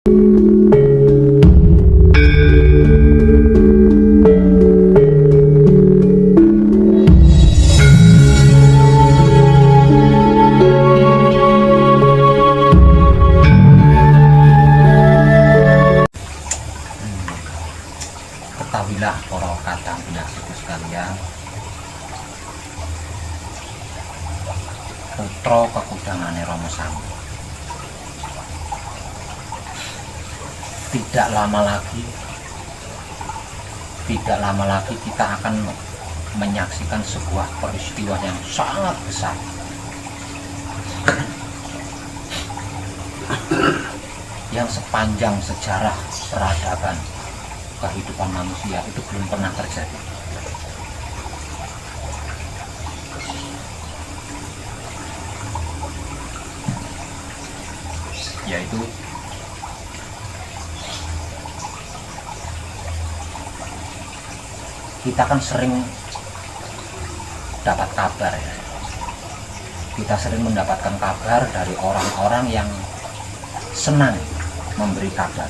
Ketahuilah para kadang binasiku sekalian, putra kekudangane Rama Sami. Tidak lama lagi kita akan menyaksikan sebuah peristiwa yang sangat besar, yang sepanjang sejarah peradaban kehidupan manusia itu belum pernah terjadi. Yaitu kita kan sering dapat kabar ya. Kita sering mendapatkan kabar dari orang-orang yang senang memberi kabar.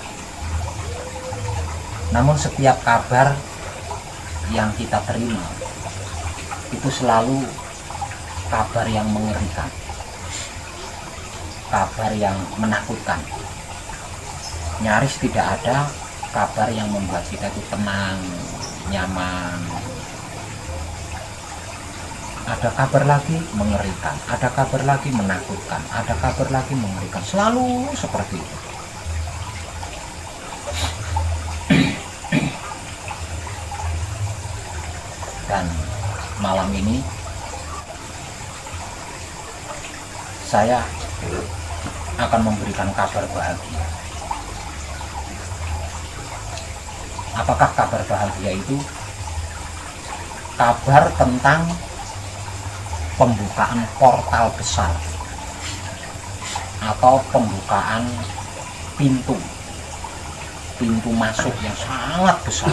Namun setiap kabar yang kita terima itu selalu kabar yang mengerikan, kabar yang menakutkan. Nyaris tidak ada kabar yang membuat kita itu tenang, nyaman. Ada kabar lagi mengerikan, ada kabar lagi menakutkan, ada kabar lagi mengerikan. Selalu seperti itu. Dan malam ini saya akan memberikan kabar bahagia. Apakah kabar bahagia itu? Kabar tentang pembukaan portal besar atau pembukaan pintu masuk yang sangat besar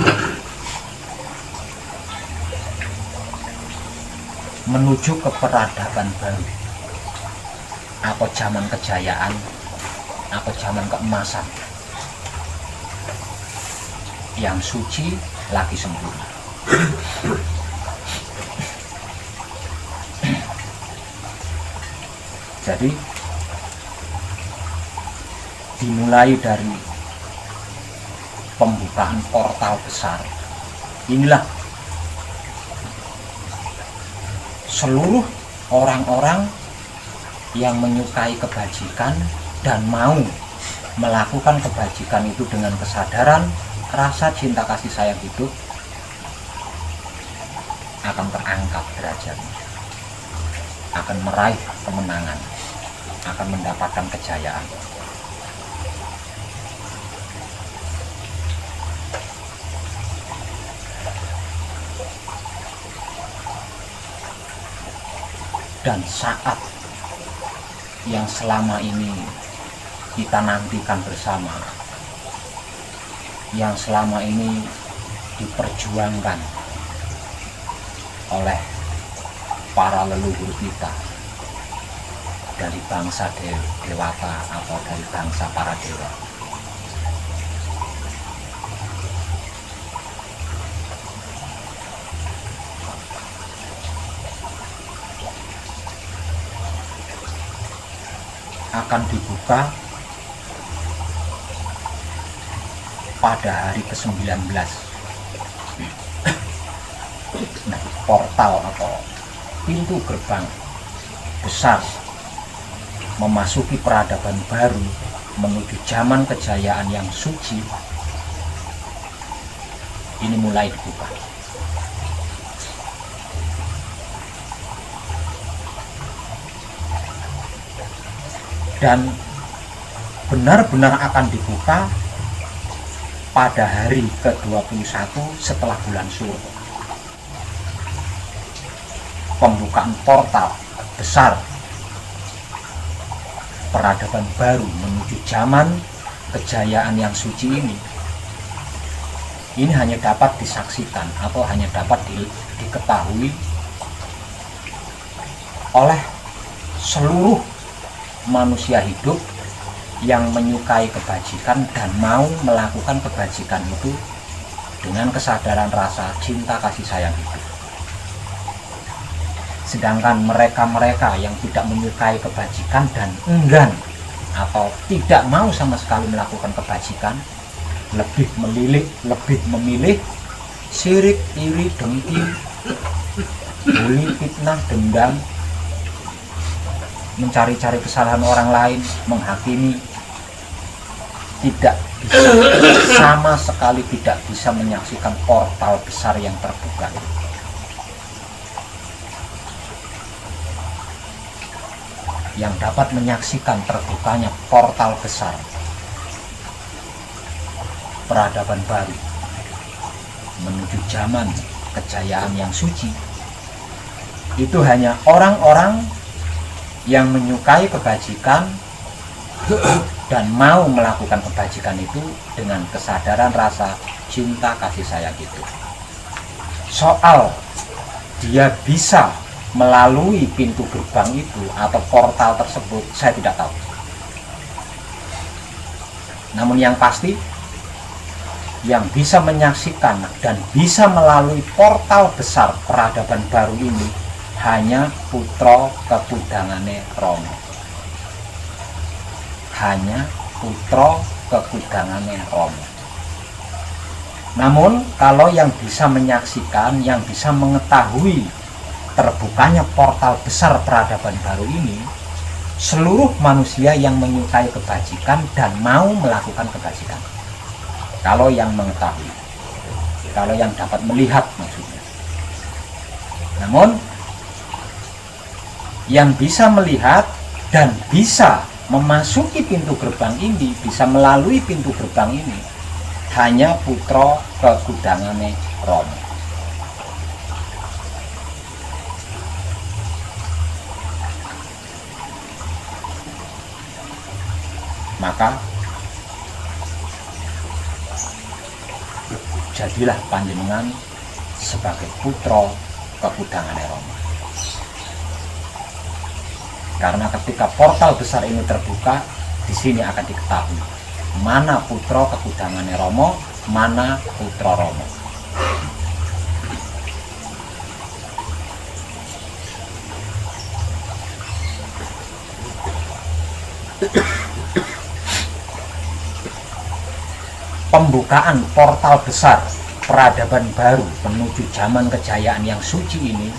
menuju ke peradaban baru atau zaman kejayaan atau zaman keemasan yang suci lagi sempurna. Jadi dimulai dari pembukaan portal besar inilah seluruh orang-orang yang menyukai kebajikan dan mau melakukan kebajikan itu dengan kesadaran rasa cinta kasih sayang hidup akan terangkat derajatnya, akan meraih kemenangan, akan mendapatkan kejayaan. Dan saat yang selama ini kita nantikan bersama, yang selama ini diperjuangkan oleh para leluhur kita dari bangsa dewata atau dari bangsa para dewa, akan dibuka pada hari ke-19. Nah, portal atau pintu gerbang besar memasuki peradaban baru menuju zaman kejayaan yang suci ini mulai dibuka. Dan benar-benar akan dibuka pada hari ke-21 setelah bulan Suro. Pembukaan portal besar peradaban baru menuju zaman kejayaan yang suci ini hanya dapat disaksikan atau hanya dapat diketahui oleh seluruh manusia hidup yang menyukai kebajikan dan mau melakukan kebajikan itu dengan kesadaran rasa cinta kasih sayang itu. Sedangkan mereka-mereka yang tidak menyukai kebajikan dan enggan atau tidak mau sama sekali melakukan kebajikan, lebih memilih syirik, iri, dengki, bully, fitnah, dendam, mencari-cari kesalahan orang lain, menghakimi, tidak bisa, sama sekali tidak bisa menyaksikan portal besar yang terbuka. Yang dapat menyaksikan terbukanya portal besar peradaban baru menuju zaman kejayaan yang suci, itu hanya orang-orang yang menyukai kebajikan dan mau melakukan kebajikan itu dengan kesadaran rasa cinta kasih sayang itu. Soal dia bisa melalui pintu gerbang itu atau portal tersebut, saya tidak tahu. Namun yang pasti, yang bisa menyaksikan dan bisa melalui portal besar peradaban baru ini hanya putra kekudangane Rama. Hanya putra kekudangane Rama. Namun kalau yang bisa menyaksikan, yang bisa mengetahui terbukanya portal besar peradaban baru ini, seluruh manusia yang menyukai kebajikan dan mau melakukan kebajikan. Kalau yang mengetahui, kalau yang dapat melihat maksudnya. Namun yang bisa melihat dan bisa memasuki pintu gerbang ini, bisa melalui pintu gerbang ini, hanya putra kekudangane Rama. Maka jadilah panjenengan sebagai putra kekudangane Rama. Karena ketika portal besar ini terbuka, di sini akan diketahui mana putra kekudangane Rama, mana putra Rama. Pembukaan portal besar peradaban baru menuju zaman kejayaan yang suci ini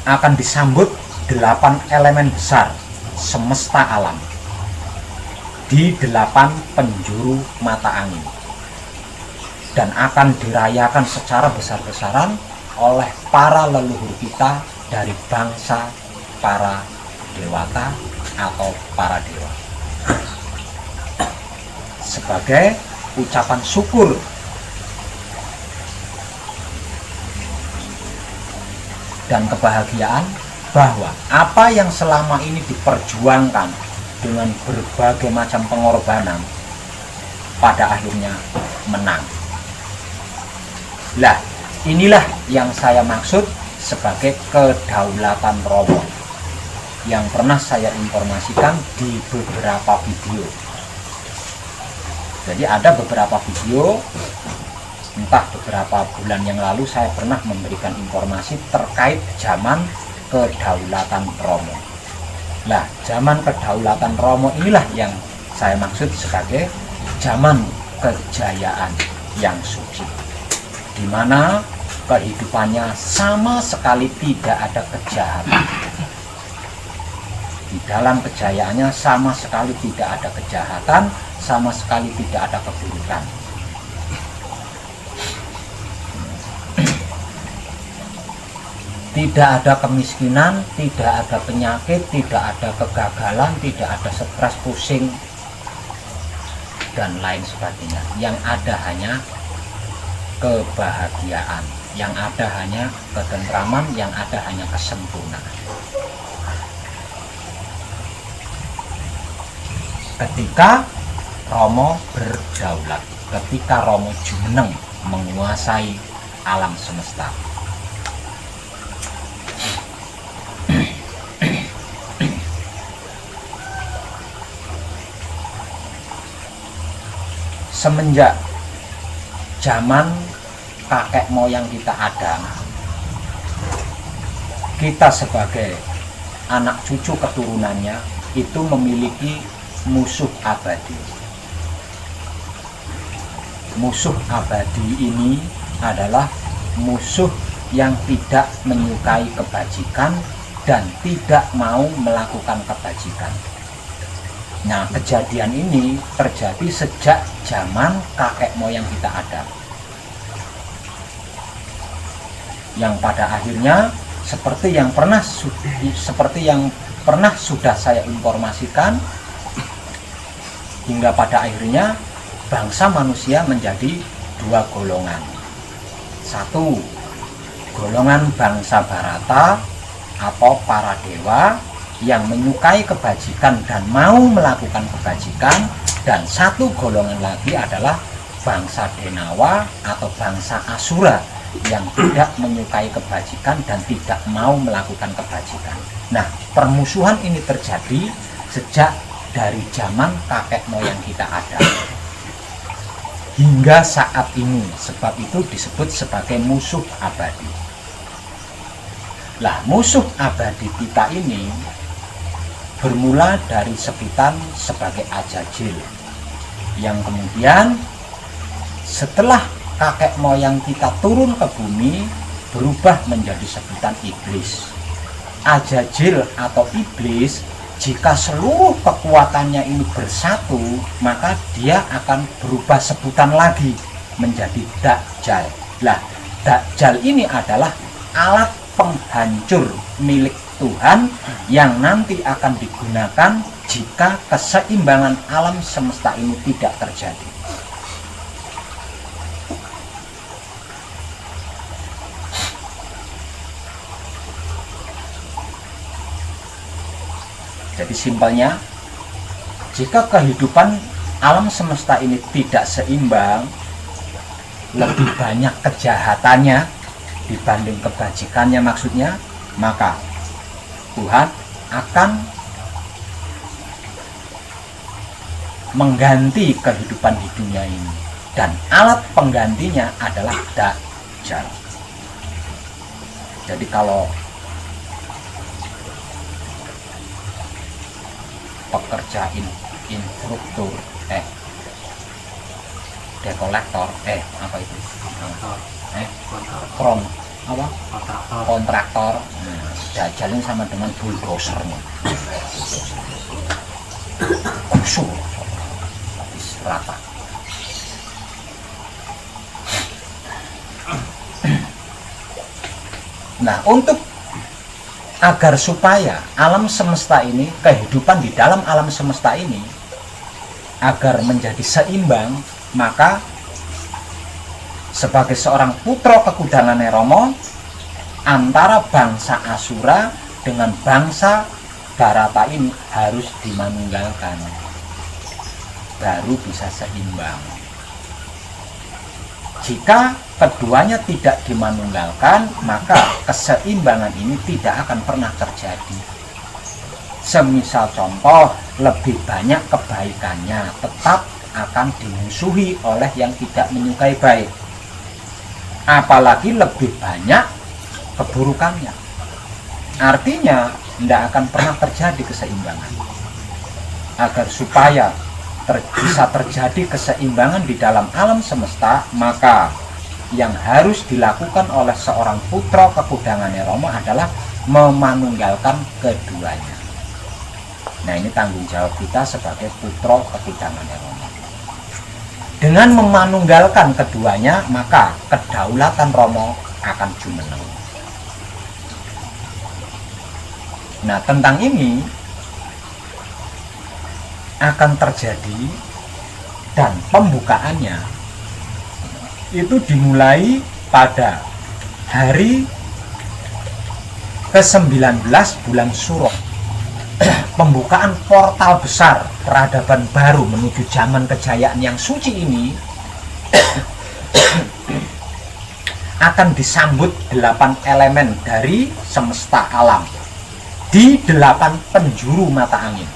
akan disambut 8 elemen besar semesta alam di 8 penjuru mata angin, dan akan dirayakan secara besar-besaran oleh para leluhur kita dari bangsa para dewata atau para dewa, sebagai ucapan syukur dan kebahagiaan bahwa apa yang selama ini diperjuangkan dengan berbagai macam pengorbanan pada akhirnya menang. Lah, inilah yang saya maksud sebagai kedaulatan Rama yang pernah saya informasikan di beberapa video. Jadi ada beberapa video, entah beberapa bulan yang lalu saya pernah memberikan informasi terkait zaman kedaulatan Rama. Nah, zaman kedaulatan Rama inilah yang saya maksud sebagai zaman kejayaan yang suci, di mana kehidupannya sama sekali tidak ada kejahatan. Di dalam kejayaannya sama sekali tidak ada kejahatan, sama sekali tidak ada keburukan. Tidak ada kemiskinan, tidak ada penyakit, tidak ada kegagalan, tidak ada stres, pusing, dan lain sebagainya. Yang ada hanya kebahagiaan, yang ada hanya ketentraman, yang ada hanya kesempurnaan. Ketika Rama berdaulat, ketika Rama jumeneng menguasai alam semesta. semenjak zaman kakek moyang kita ada, kita sebagai anak cucu keturunannya itu memiliki musuh abadi. Musuh abadi ini adalah musuh yang tidak menyukai kebajikan dan tidak mau melakukan kebajikan. Nah, kejadian ini terjadi sejak zaman kakek moyang kita ada, yang pada akhirnya seperti yang pernah sudah saya informasikan, hingga pada akhirnya bangsa manusia menjadi dua golongan. Satu, golongan bangsa Barata atau para dewa yang menyukai kebajikan dan mau melakukan kebajikan, dan satu golongan lagi adalah bangsa Denawa atau bangsa Asura yang tidak menyukai kebajikan dan tidak mau melakukan kebajikan. Nah, permusuhan ini terjadi sejak dari zaman kakek moyang kita ada hingga saat ini, sebab itu disebut sebagai musuh abadi. Lah, musuh abadi kita ini bermula dari sebutan sebagai Ajajil, yang kemudian setelah kakek moyang kita turun ke bumi berubah menjadi sebutan iblis. Ajajil atau iblis, jika seluruh kekuatannya ini bersatu, maka dia akan berubah sebutan lagi menjadi Dajjal. Lah, Dajjal ini adalah alat penghancur milik Tuhan yang nanti akan digunakan jika keseimbangan alam semesta ini tidak terjadi. Jadi simpelnya, jika kehidupan alam semesta ini tidak seimbang, lebih banyak kejahatannya dibanding kebajikannya maksudnya, maka Tuhan akan mengganti kehidupan di dunia ini, dan alat penggantinya adalah Dajjal. Jadi kalau pekerja infrastruktur dekolektor apa itu kontraktor, Dajjal ini sama dengan bulldozer, gusur habis rata. Nah, untuk agar supaya alam semesta ini, kehidupan di dalam alam semesta ini agar menjadi seimbang, maka sebagai seorang putra kekudangan Romo, antara bangsa Asura dengan bangsa Barata ini harus dimanunggalkan, baru bisa seimbang. Jika keduanya tidak dimanunggalkan, maka keseimbangan ini tidak akan pernah terjadi. Semisal contoh, lebih banyak kebaikannya tetap akan dimusuhi oleh yang tidak menyukai baik. Apalagi lebih banyak keburukannya. Artinya tidak akan pernah terjadi keseimbangan. Agar supaya bisa terjadi keseimbangan di dalam alam semesta, maka yang harus dilakukan oleh seorang putra kekudangan Romo adalah memanunggalkan keduanya. Nah, ini tanggung jawab kita sebagai putra kekudangan Romo. Dengan memanunggalkan keduanya, maka kedaulatan Romo akan jumeneng. Nah, tentang ini akan terjadi, dan pembukaannya itu dimulai pada hari ke-19 bulan Suro. Pembukaan portal besar peradaban baru menuju zaman kejayaan yang suci ini akan disambut 8 elemen dari semesta alam di 8 penjuru mata angin.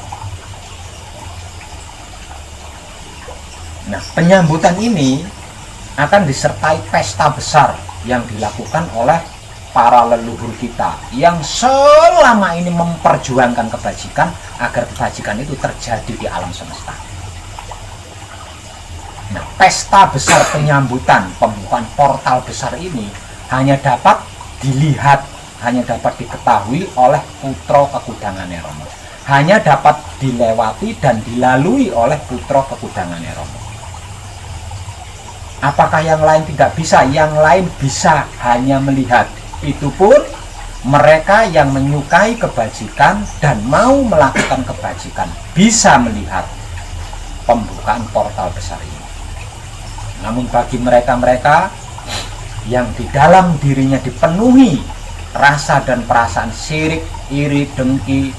Nah, penyambutan ini akan disertai pesta besar yang dilakukan oleh para leluhur kita yang selama ini memperjuangkan kebajikan agar kebajikan itu terjadi di alam semesta. Nah, pesta besar penyambutan pembukaan portal besar ini hanya dapat dilihat, hanya dapat diketahui oleh putra kekudangane Rama. Hanya dapat dilewati dan dilalui oleh putra kekudangane Rama. Apakah yang lain tidak bisa? Yang lain bisa, hanya melihat. Itu pun mereka yang menyukai kebajikan dan mau melakukan kebajikan bisa melihat pembukaan portal besar ini. Namun bagi mereka-mereka yang di dalam dirinya dipenuhi rasa dan perasaan syirik, iri, dengki,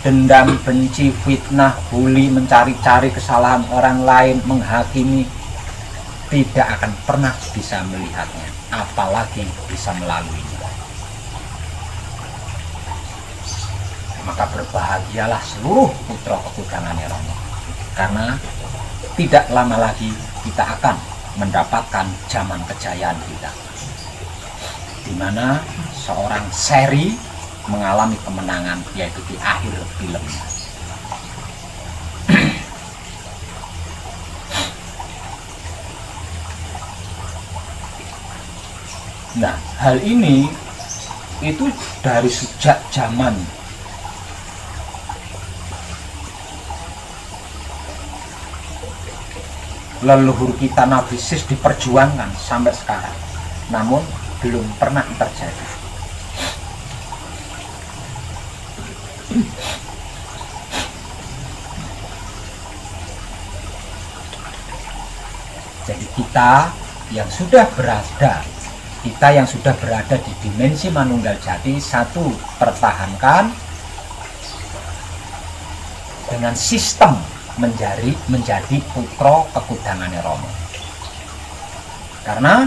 dendam, benci, fitnah, bully, mencari-cari kesalahan orang lain, menghakimi, tidak akan pernah bisa melihatnya, apalagi bisa melaluinya. Maka berbahagialah seluruh putra kekudangane Rama, karena tidak lama lagi kita akan mendapatkan zaman kejayaan kita, di mana seorang seri mengalami kemenangan, yaitu di akhir filmnya. Nah, hal ini itu dari sejak zaman leluhur kita Nabi Sis diperjuangkan sampai sekarang, namun belum pernah terjadi. Jadi kita yang sudah berada di dimensi Manunggal Jati, satu, pertahankan dengan sistem menjadi putra kekudangane Rama. Karena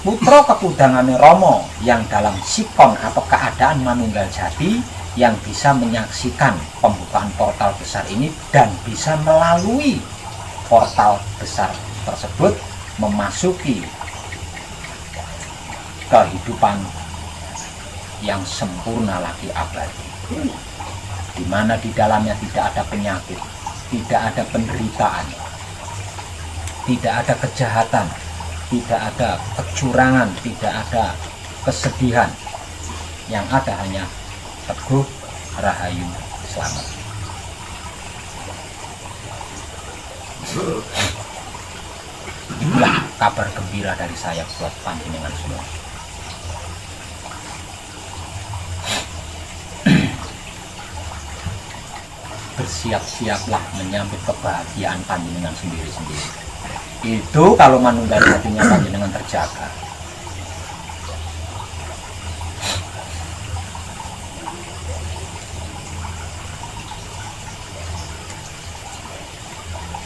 putra kekudangane Rama yang dalam sikon atau keadaan Manunggal Jati yang bisa menyaksikan pembukaan portal besar ini dan bisa melalui portal besar tersebut memasuki kehidupan yang sempurna lagi abadi, di mana di dalamnya tidak ada penyakit, tidak ada penderitaan, tidak ada kejahatan, tidak ada kecurangan, tidak ada kesedihan. Yang ada hanya teguh, rahayu, selamat. Itulah kabar gembira dari saya buat panjenengan semua. Bersiap-siaplah menyambut kebahagiaan panjenengan sendiri-sendiri. Itu kalau Manunggal Jatinya panjenengan terjaga.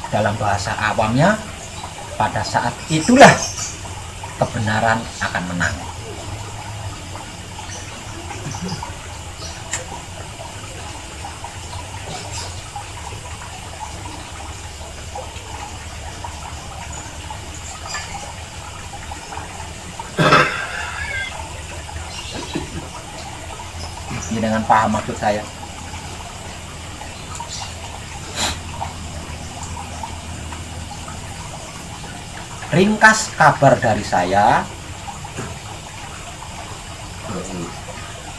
Dalam bahasa awamnya, pada saat itulah kebenaran akan menang. Ini dengan paham maksud saya. Ringkas kabar dari saya,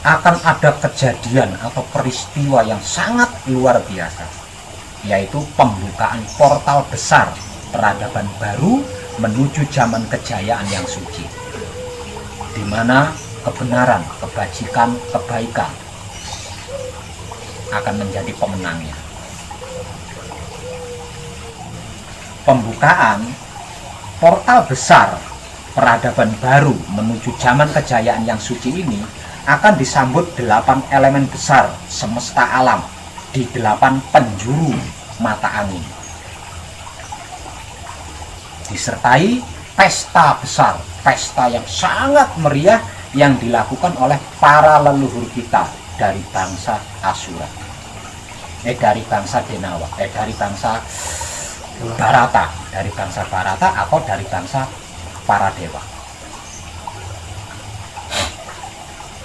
akan ada kejadian atau peristiwa yang sangat luar biasa, yaitu pembukaan portal besar peradaban baru menuju zaman kejayaan yang suci, di mana kebenaran, kebajikan, kebaikan akan menjadi pemenangnya. Pembukaan portal besar peradaban baru menuju zaman kejayaan yang suci ini akan disambut 8 elemen besar semesta alam di 8 penjuru mata angin, disertai pesta besar, pesta yang sangat meriah yang dilakukan oleh para leluhur kita dari bangsa Asura, dari bangsa Denawa, dari bangsa Barata, dari bangsa Barata atau dari bangsa para dewa.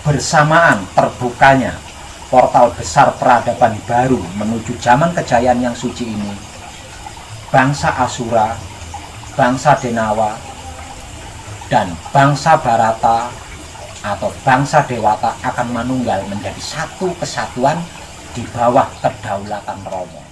Bersamaan terbukanya portal besar peradaban baru menuju zaman kejayaan yang suci ini, bangsa Asura, bangsa Denawa, dan bangsa Barata atau bangsa Dewata akan manunggal menjadi satu kesatuan di bawah kedaulatan Romo.